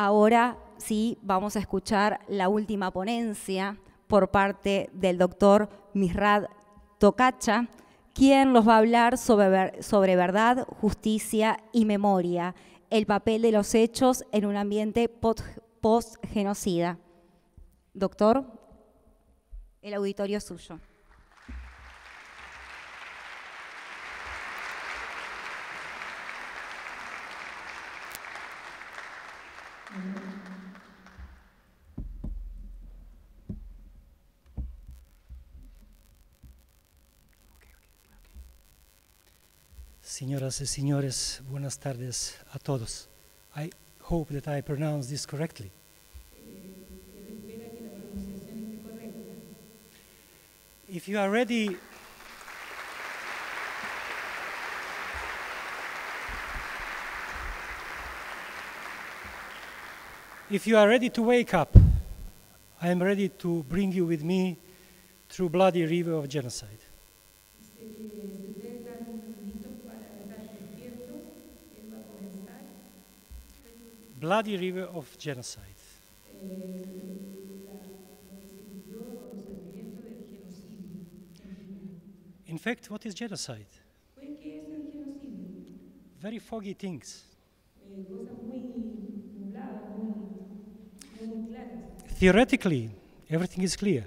Ahora sí vamos a escuchar la última ponencia por parte del doctor Mirsad Tokaca, quien nos va a hablar sobre verdad, justicia y memoria, el papel de los hechos en un ambiente post-genocida. Doctor, el auditorio es suyo. Señoras y señores, buenas tardes a todos. I hope that I pronounce this correctly. If you are ready, to wake up, I am ready to bring you with me through bloody river of genocide. Bloody river of genocide. In fact, what is genocide? Very foggy things. Theoretically, everything is clear.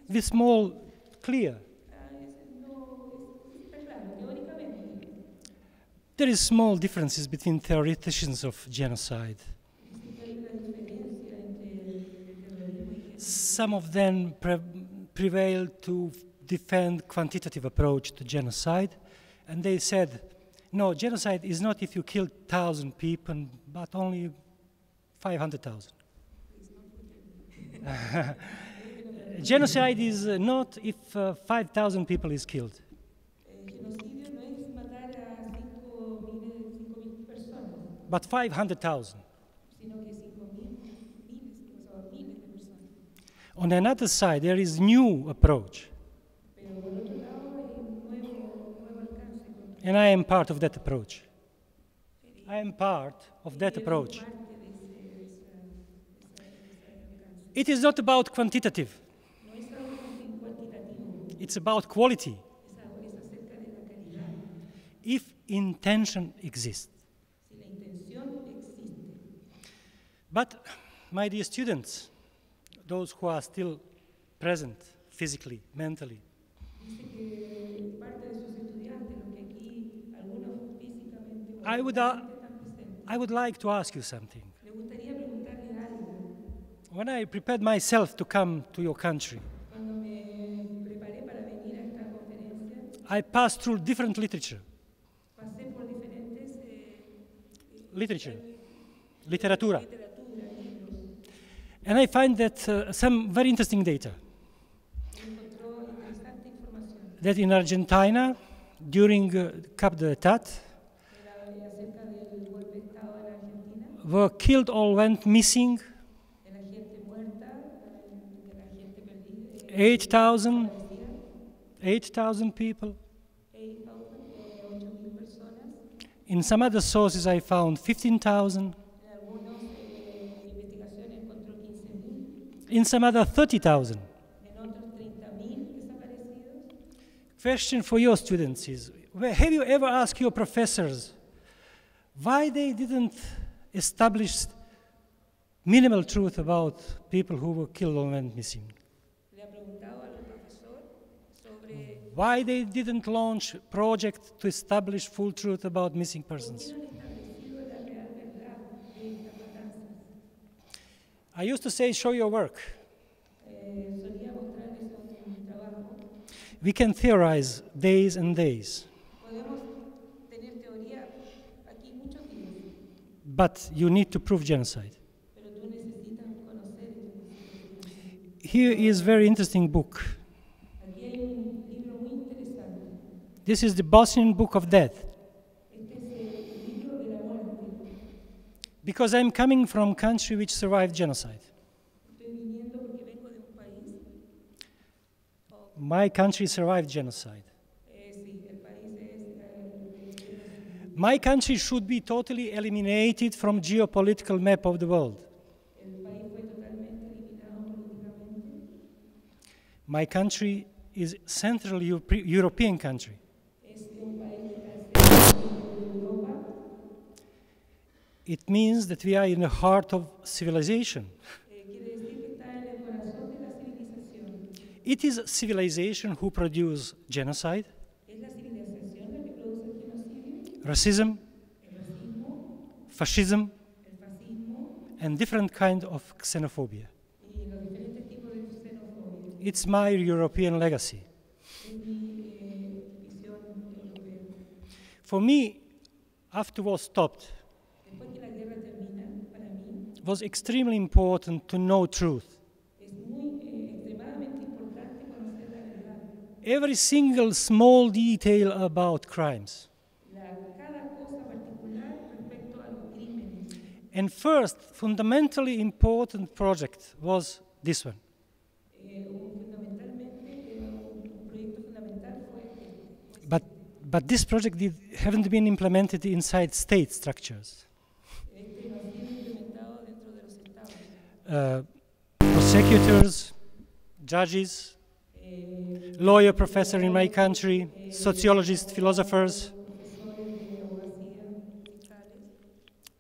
This small clear. There is small differences between theoreticians of genocide. Some of them prevail to defend quantitative approach to genocide, and they said, no, genocide is not if you kill 1,000 people, but only 500,000. Genocide is not if 5,000 people is killed. But 500,000. On another side, there is new approach. And I am part of that approach. I am part of that approach. It is not about quantitative. It's about quality. If intention exists. But, my dear students, those who are still present physically, mentally, I would like to ask you something. When I prepared myself to come to your country, I passed through different literature. Literatura. And I find that some very interesting data. That in Argentina, during coup d'etat, were killed or went missing 8,000 people. In some other sources I found 15,000. In some other 30,000. Question for your students is, have you ever asked your professors why they didn't establish minimal truth about people who were killed or went missing? Why they didn't launch a project to establish full truth about missing persons? I used to say, show your work. We can theorize days and days. But you need to prove genocide. Here is a very interesting book. This is the Bosnian Book of Death. Because I'm coming from a country which survived genocide. My country survived genocide. My country should be totally eliminated from geopolitical map of the world. My country is Central European country. It means that we are in the heart of civilization. It is civilization who produce genocide, racism, fascism, and different kind of xenophobia. It's my European legacy. For me, after war stopped, it was extremely important to know truth. Every single small detail about crimes. And first, fundamentally important project was this one. But this project haven't been implemented inside state structures. Prosecutors, judges, lawyer professor in my country, sociologists, philosophers,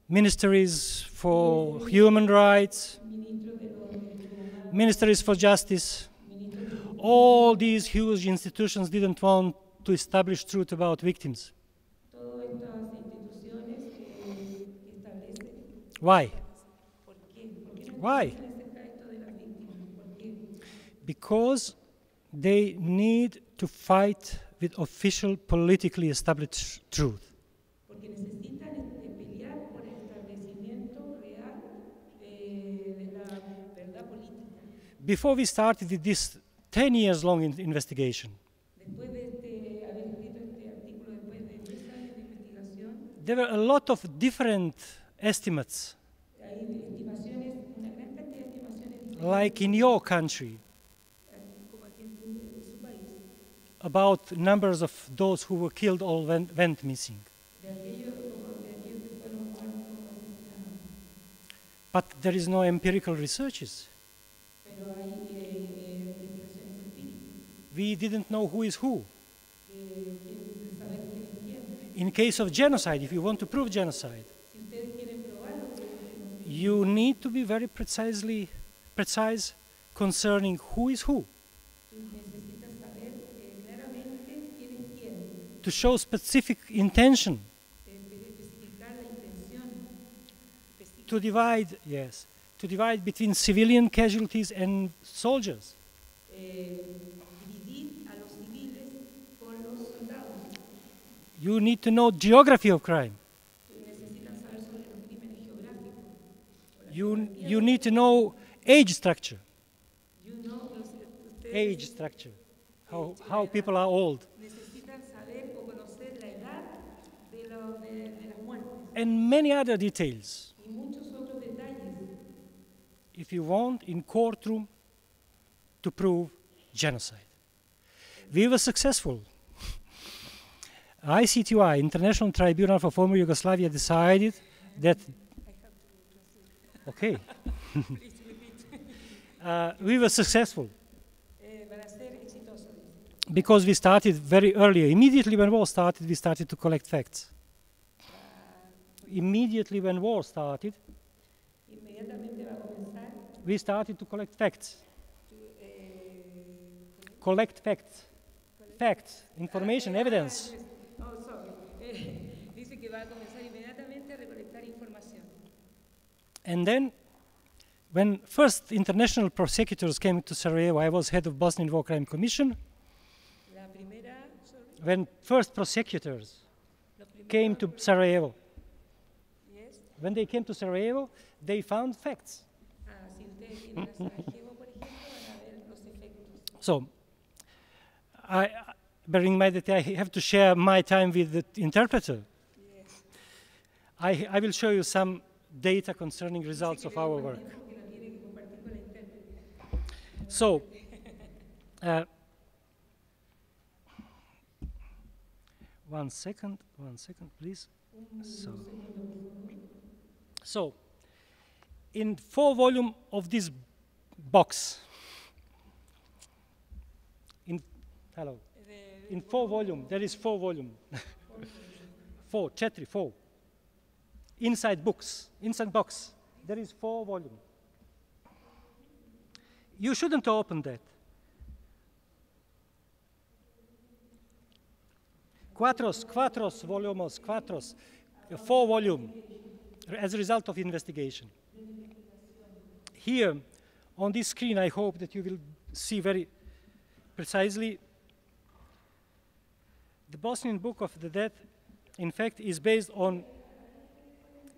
ministries for human rights, ministries for justice. All these huge institutions didn't want to establish truth about victims. Why? Why? Because they need to fight with official politically established truth. Before we started with this 10 years long investigation, there were a lot of different estimates, like in your country, about numbers of those who were killed or went missing. But there is no empirical researches. We didn't know who is who. In case of genocide, if you want to prove genocide, you need to be very precise concerning who is who. To show specific intention. To divide, yes, to divide between civilian casualties and soldiers. You need to know geography of crime. You need to know age structure. Age structure, how people are old. And many other details. If you want, in courtroom, to prove genocide. We were successful. ICTY, International Tribunal for Former Yugoslavia, decided that... Okay. We were successful. Because we started very early. Immediately when war started, we started to collect facts. Immediately when war started, we started to collect facts. Collect facts. Facts, information, evidence. Oh, sorry. Dice que va a comenzar inmediatamente a recolectar información. And then, when first international prosecutors came to Sarajevo, I was head of Bosnian War Crime Commission. When first prosecutors came to Sarajevo, yes. When they came to Sarajevo, they found facts. So, bearing in mind that I have to share my time with the interpreter, yes. I will show you some data concerning results of our work. So, one second, please. So, in 4 volumes of this box, in 4 volumes, there is 4 volumes. 4, 4. Inside box, there is 4 volumes. You shouldn't open that. 4 volumes, 4 volumes, as a result of investigation. Here, on this screen, I hope that you will see very precisely. The Bosnian Book of the Dead, in fact, is based on,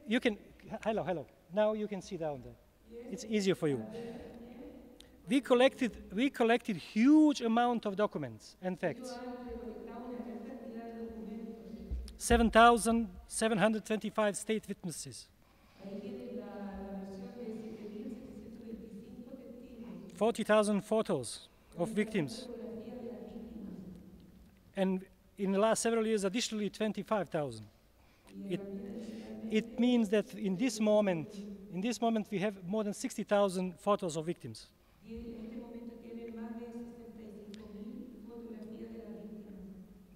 you can, hello, now you can see down there. It's easier for you. We collected huge amount of documents and facts. 7,725 state witnesses. 40,000 photos of victims. And in the last several years, additionally 25,000. It means that in this moment we have more than 60,000 photos of victims.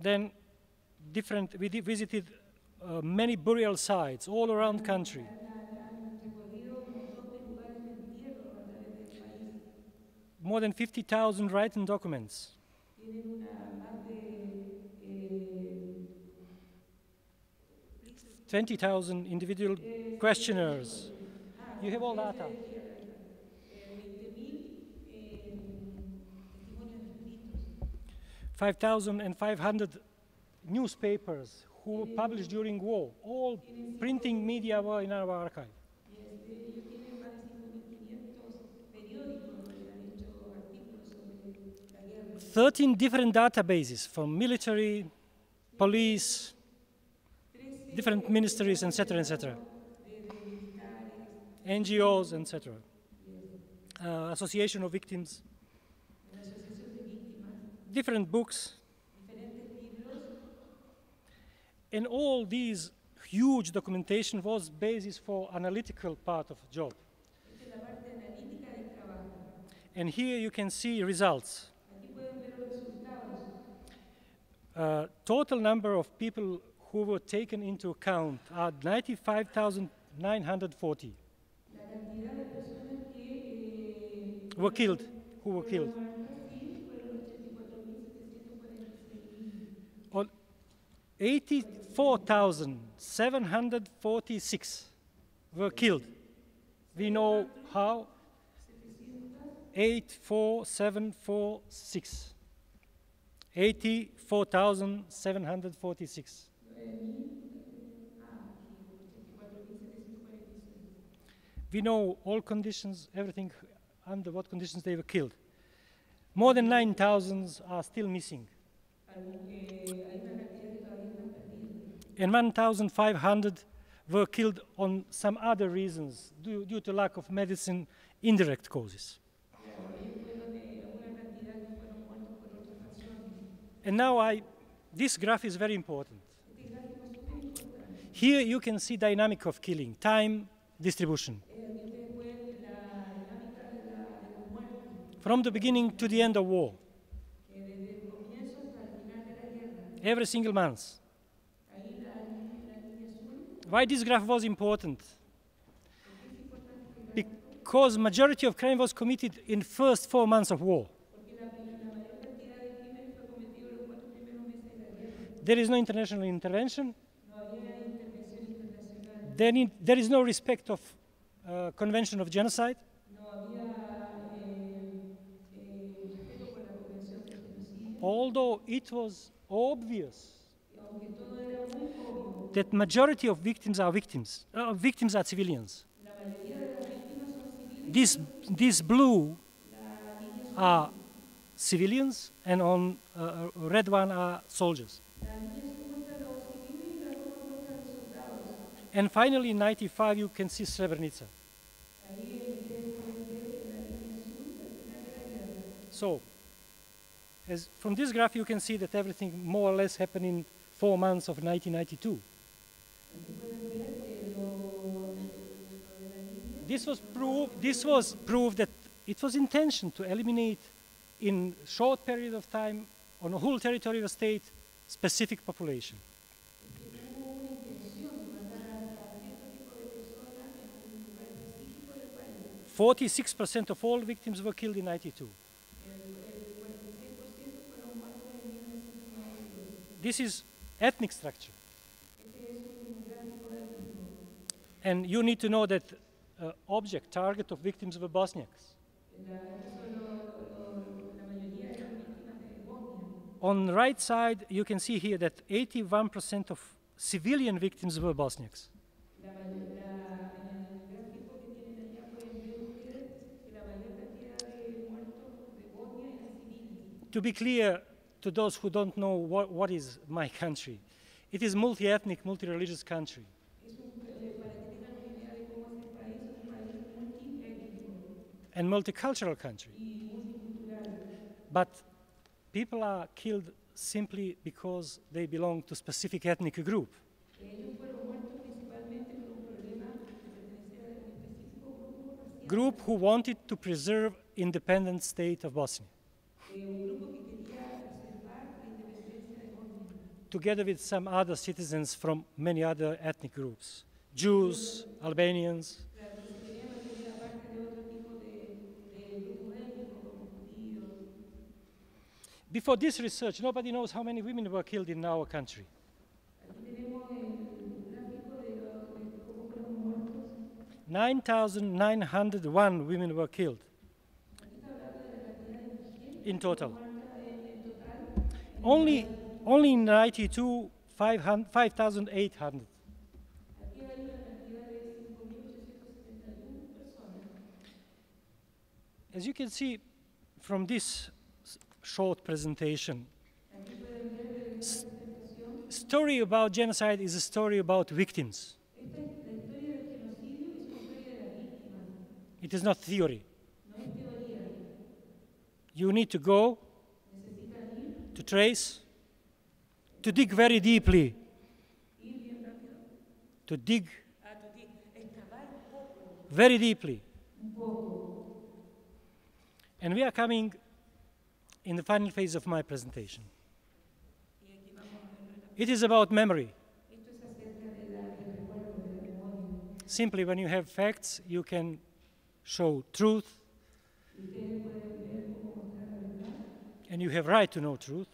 Then we visited many burial sites all around the country. More than 50,000 written documents. 20,000 individual questionnaires. You have all data. 5,500 newspapers who were published during war. All printing media were in our archive. 13 different databases from military, police, different ministries, etc., etc. NGOs, etc. Association of victims. Different books. And all these huge documentation was basis for analytical part of the job. And here you can see results. Total number of people who were taken into account are 95,940. Who were killed. 84,746 were killed. We know how. 84746. 84,746. We know all conditions, everything, under what conditions they were killed. More than 9,000 are still missing. And 1,500 were killed on some other reasons, due to lack of medicine, indirect causes. And now this graph is very important. Here you can see dynamic of killing, time distribution. From the beginning to the end of war. Every single month. Why this graph was important? Because majority of crime was committed in first 4 months of war. There is no international intervention. There is no respect of Convention of Genocide. Although it was obvious that majority of victims are civilians. This blue are civilians, and on red one are soldiers. And finally, in 1995, you can see Srebrenica. So, from this graph, you can see that everything more or less happened in 4 months of 1992. This was proved that it was intention to eliminate in short period of time on a whole territory of a state specific population. 46% of all victims were killed in 92. This is ethnic structure. And you need to know that target of victims were Bosniaks. On the right side, you can see here that 81% of civilian victims were Bosniaks. To be clear to those who don't know what is my country, it is multi-ethnic, multi-religious country. And multicultural country. But people are killed simply because they belong to a specific ethnic group. Group who wanted to preserve independent state of Bosnia. Together with some other citizens from many other ethnic groups, Jews, Albanians. Before this research, nobody knows how many women were killed in our country. 9,901 women were killed in total. Only in 92, 5,800. As you can see from this short presentation, story about genocide is a story about victims. It is not theory. You need to go, to trace, to dig very deeply, to dig very deeply. And we are coming in the final phase of my presentation. It is about memory. Simply, when you have facts, you can show truth, and you have right to know truth.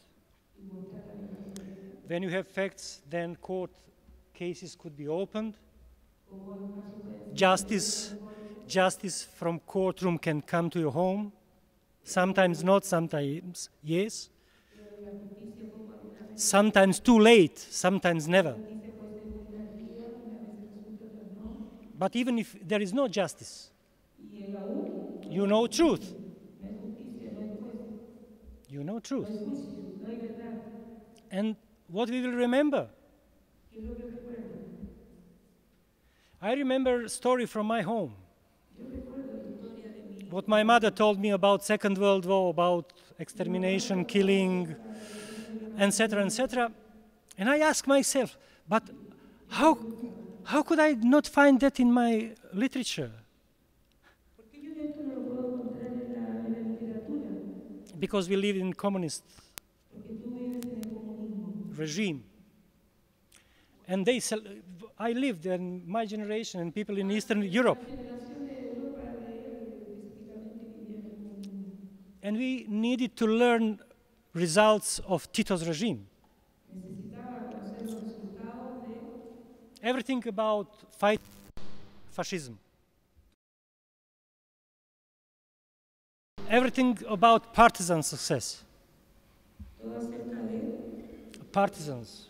When you have facts, then court cases could be opened. Justice from courtroom can come to your home. Sometimes not, sometimes yes. Sometimes too late, sometimes never. But even if there is no justice, you know truth. You know truth. And what we will remember? I remember a story from my home. What my mother told me about Second World War, about extermination, killing, etc., etc. And I asked myself, but how could I not find that in my literature? Because we live in communist regime. And I lived, and my generation and people in Eastern Europe. And we needed to learn results of Tito's regime. Everything about fight fascism. Everything about partisan success. Partisans,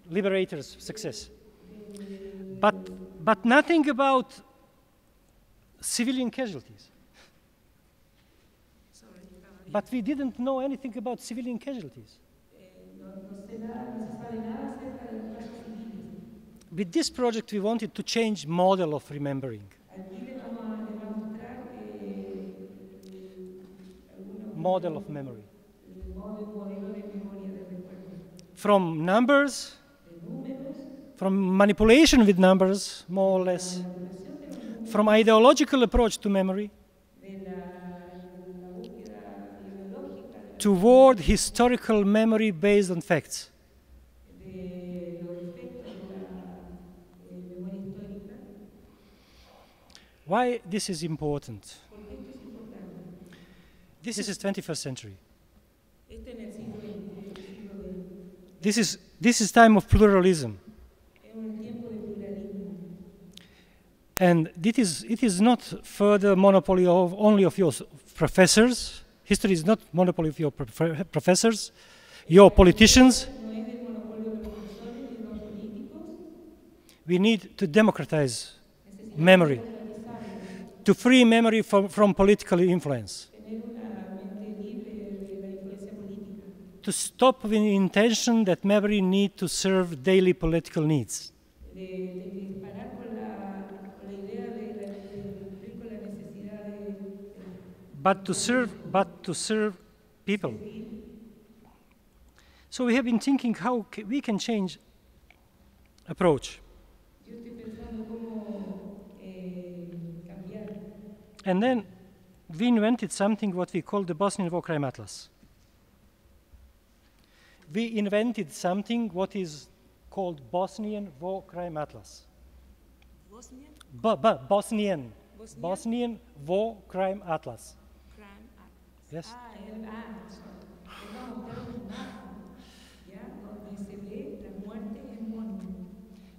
liberators' success. But nothing about civilian casualties. But we didn't know anything about civilian casualties. With this project, we wanted to change model of remembering. Model of memory. From numbers, from manipulation with numbers, more or less, from ideological approach to memory toward historical memory based on facts. Why this is important? This is 21st century. This is time of pluralism. And it is not further monopoly of only of your professors. History is not monopoly of your professors, your politicians. We need to democratize memory, to free memory from political influence, to stop with the intention that memory need to serve daily political needs. But to serve people. So we have been thinking how we can change approach. And then we invented something what we call the Bosnian War Crime Atlas. We invented something what is called Bosnian War Crime Atlas. Bosnian? Bosnian. Bosnian War Crime Atlas. Yes.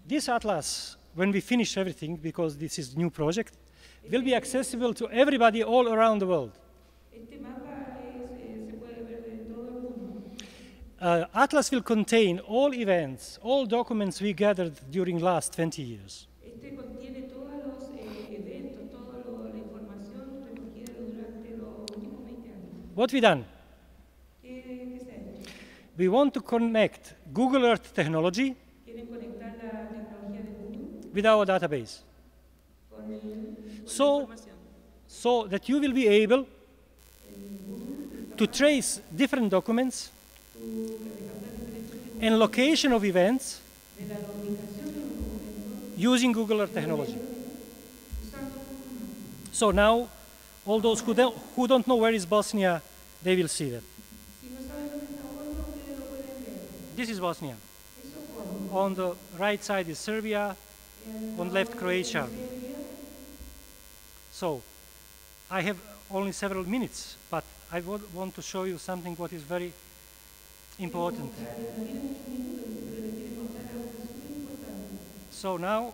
This atlas, when we finish everything, because this is a new project, will be accessible to everybody all around the world. Atlas will contain all events, all documents we gathered during last 20 years. What we done? We want to connect Google Earth technology with our database. So that you will be able to trace different documents and location of events using Google Earth technology. So now, all those who don't know where is Bosnia, they will see that. This is Bosnia. On the right side is Serbia, on left Croatia. So, I have only several minutes, but I want to show you something what is very important. So now,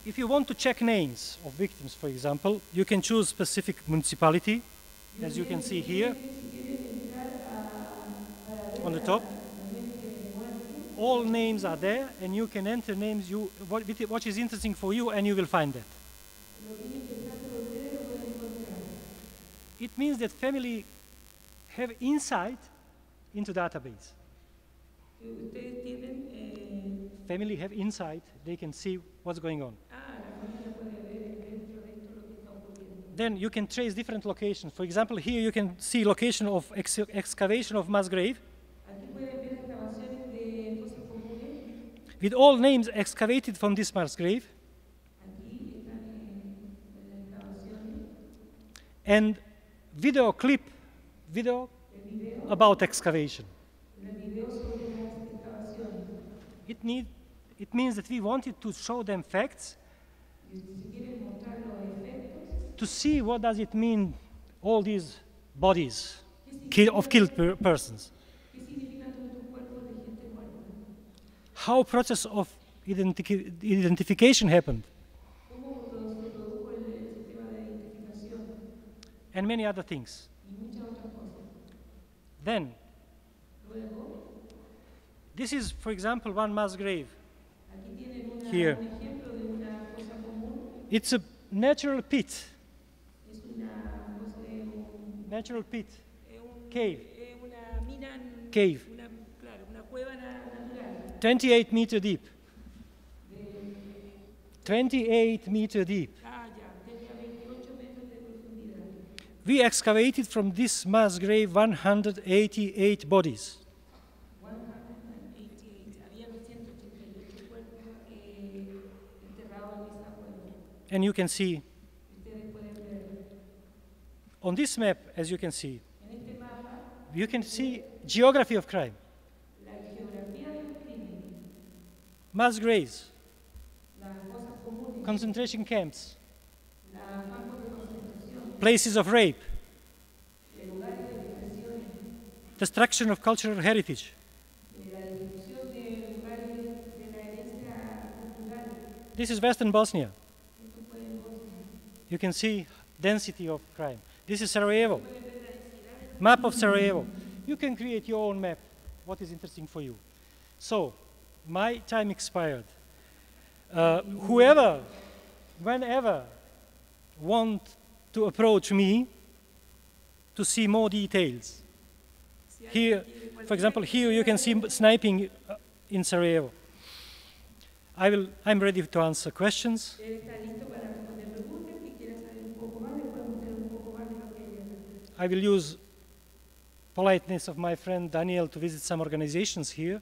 if you want to check names of victims, for example, you can choose specific municipality, as you can see here, on the top. All names are there, and you can enter names what is interesting for you, and you will find that. It means that family have insight into database. Family have insight, they can see what's going on. Then you can trace different locations. For example, here you can see location of excavation of mass grave with all names excavated from this mass grave. And video about excavation. It means that we wanted to show them facts to see what does it mean, all these bodies of killed persons. How process of identification happened. And many other things. Then, this is, for example, one mass grave here. It's a natural pit. Natural pit. Cave. Cave. 28 meter deep. 28 meter deep. We excavated from this mass grave 188 bodies. And you can see, on this map, as you can see, you can see geography of crime. Mass graves, concentration camps, places of rape, destruction of cultural heritage. This is Western Bosnia. You can see density of crime. This is Sarajevo. Map of Sarajevo. You can create your own map, what is interesting for you. So, my time expired. Whoever, whenever, want to approach me to see more details. Here, for example, here you can see sniping in Sarajevo. I'm ready to answer questions. I will use politeness of my friend Daniel to visit some organizations here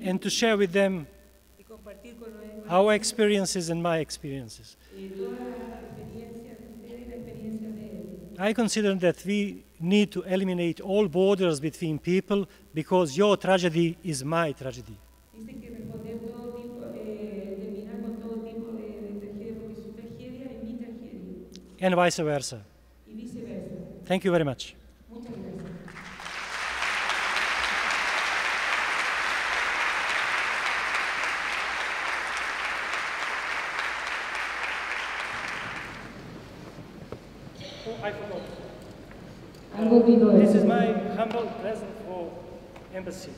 and to share with them our experiences and my experiences. I consider that we need to eliminate all borders between people because your tragedy is my tragedy. And vice versa. Thank you very much. Oh, I forgot. This is my humble present for embassy.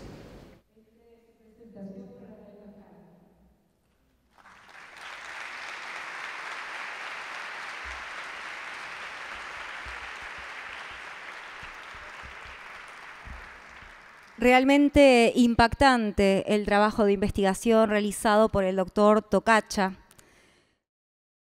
Realmente impactante el trabajo de investigación realizado por el doctor Tokaca,